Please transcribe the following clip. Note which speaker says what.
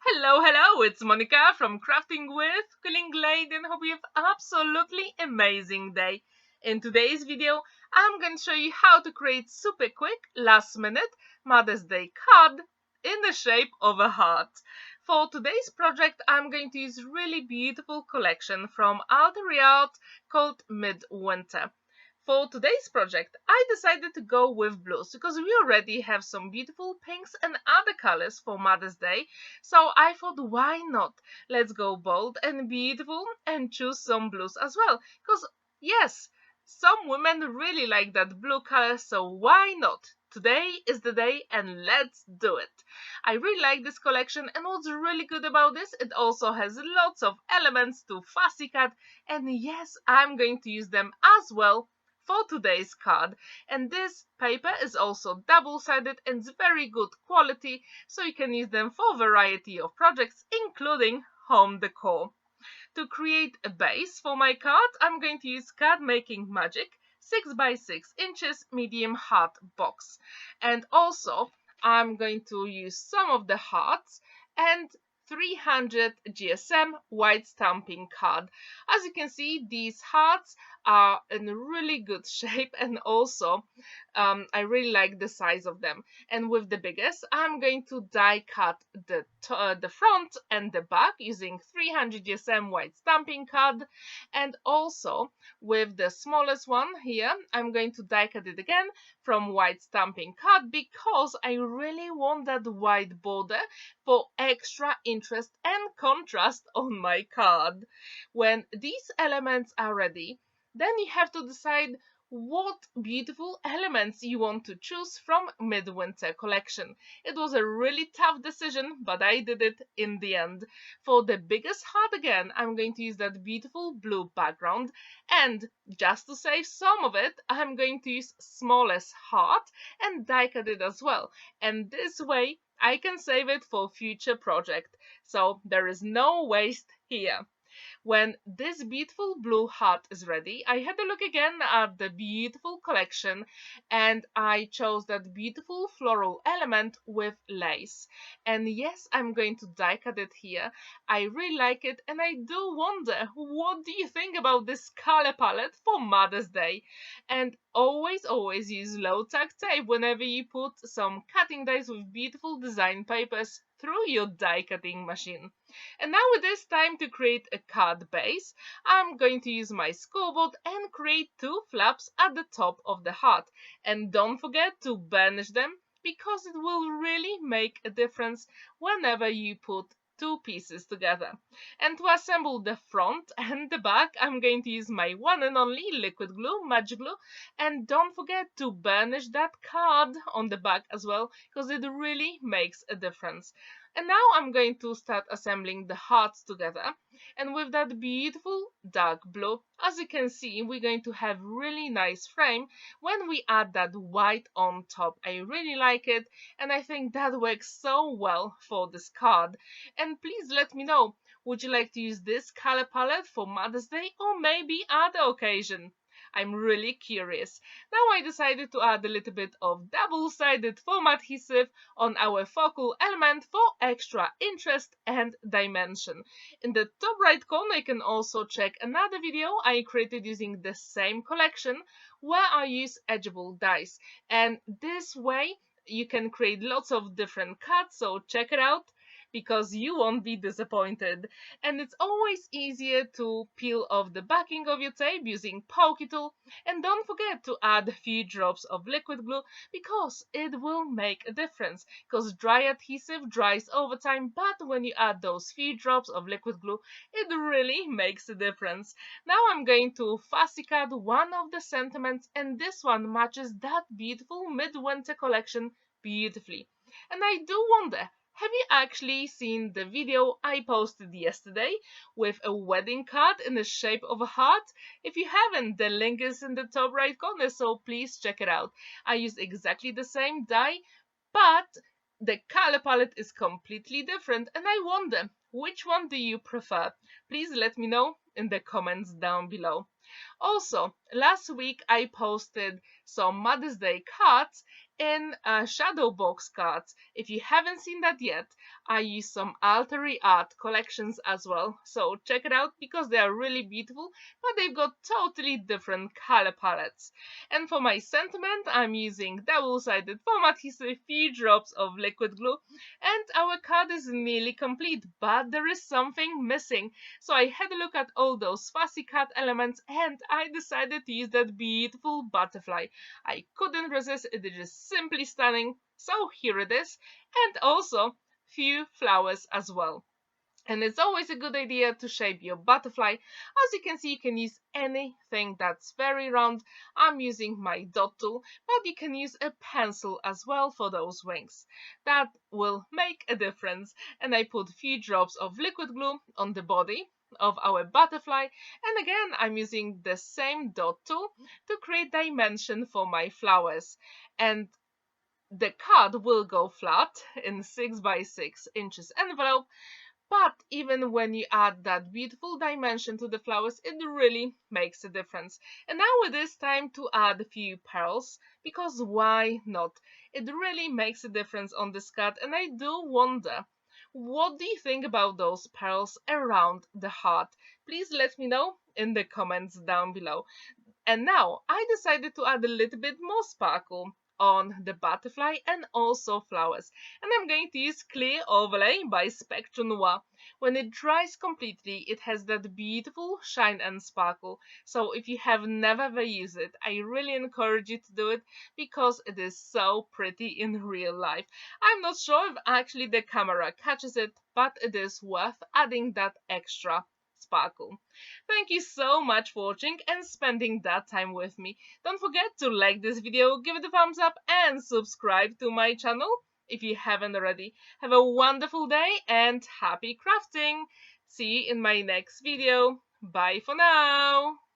Speaker 1: Hello, it's Monica from Crafting with Quilling and hope you have absolutely amazing day. In today's video, I'm going to show you how to create super quick, last minute Mother's Day card in the shape of a heart. For today's project, I'm going to use a really beautiful collection from Altair Art called Midwinter. For today's project, I decided to go with blues because we already have some beautiful pinks and other colors for Mother's Day. So I thought, why not? Let's go bold and beautiful and choose some blues as well. Because yes, some women really like that blue color, so why not? Today is the day and let's do it. I really like this collection, and what's really good about this, it also has lots of elements to fussy cut, and yes, I'm going to use them as well for today's card. And this paper is also double-sided and it's very good quality, so you can use them for a variety of projects, including home decor. To create a base for my card, I'm going to use Card Making Magic 6 by 6 inches medium heart box. And also, I'm going to use some of the hearts and 300 GSM white stamping card. As you can see, these hearts are in really good shape, and also I really like the size of them. And with the biggest, I'm going to die cut the front and the back using 300 GSM white stamping card, and also with the smallest one here, I'm going to die cut it again from white stamping card because I really want that white border for extra interest and contrast on my card. When these elements are ready, then you have to decide what beautiful elements you want to choose from Midwinter collection. It was a really tough decision, but I did it in the end. For the biggest heart again, I'm going to use that beautiful blue background, and just to save some of it, I'm going to use smallest heart and die cut it as well. And this way, I can save it for future project. So there is no waste here. When this beautiful blue heart is ready, I had a look again at the beautiful collection, and I chose that beautiful floral element with lace. And yes, I'm going to die cut it here. I really like it, and I do wonder, what do you think about this color palette for Mother's Day? And always use low tack tape whenever you put some cutting dies with beautiful design papers through your die cutting machine. And now it is time to create a card base. I'm going to use my scoreboard and create two flaps at the top of the heart. And don't forget to burnish them because it will really make a difference whenever you put two pieces together. And to assemble the front and the back, I'm going to use my one and only liquid glue, magic glue, and don't forget to burnish that card on the back as well because it really makes a difference. And now I'm going to start assembling the hearts together, and with that beautiful dark blue, as you can see, we're going to have really nice frame when we add that white on top. I really like it, and I think that works so well for this card. And please let me know, would you like to use this color palette for Mother's Day or maybe other occasion? I'm really curious. Now I decided to add a little bit of double-sided foam adhesive on our focal element for extra interest and dimension. In the top right corner you can also check another video I created using the same collection where I use edgeable dies, and this way you can create lots of different cuts, so check it out because you won't be disappointed. And it's always easier to peel off the backing of your tape using pokey tool, and don't forget to add a few drops of liquid glue because it will make a difference, because dry adhesive dries over time, but when you add those few drops of liquid glue, it really makes a difference. Now I'm going to fussy cut one of the sentiments, and this one matches that beautiful Midwinter collection beautifully. And I do wonder, have you actually seen the video I posted yesterday with a wedding card in the shape of a heart? If you haven't, the link is in the top right corner, so please check it out. I used exactly the same die, but the color palette is completely different, and I wonder, which one do you prefer? Please let me know in the comments down below. Also, last week I posted some Mother's Day cards, in shadow box cards. If you haven't seen that yet, I use some Altair Art collections as well, so check it out because they are really beautiful, but they've got totally different color palettes. And for my sentiment, I'm using double-sided foam adhesive, few drops of liquid glue, and our card is nearly complete, but there is something missing. So I had a look at all those fussy cut elements and I decided to use that beautiful butterfly. I couldn't resist, it is just simply stunning. So here it is, and also few flowers as well. And it's always a good idea to shape your butterfly. As you can see, you can use anything that's very round. I'm using my dot tool, but you can use a pencil as well for those wings. That will make a difference. And I put a few drops of liquid glue on the body of our butterfly, and again I'm using the same dot tool to create dimension for my flowers. And the card will go flat in 6 by 6 inches envelope, but even when you add that beautiful dimension to the flowers, it really makes a difference. And now it is time to add a few pearls, because why not? It really makes a difference on this card, and I do wonder, what do you think about those pearls around the heart? Please let me know in the comments down below. And now I decided to add a little bit more sparkle on the butterfly and also flowers. And I'm going to use Clear Overlay by Spectrum Noir. When it dries completely, it has that beautiful shine and sparkle. So if you have never ever used it, I really encourage you to do it because it is so pretty in real life. I'm not sure if actually the camera catches it, but it is worth adding that extra sparkle. Thank you so much for watching and spending that time with me. Don't forget to like this video, give it a thumbs up and subscribe to my channel if you haven't already. Have a wonderful day and happy crafting! See you in my next video. Bye for now!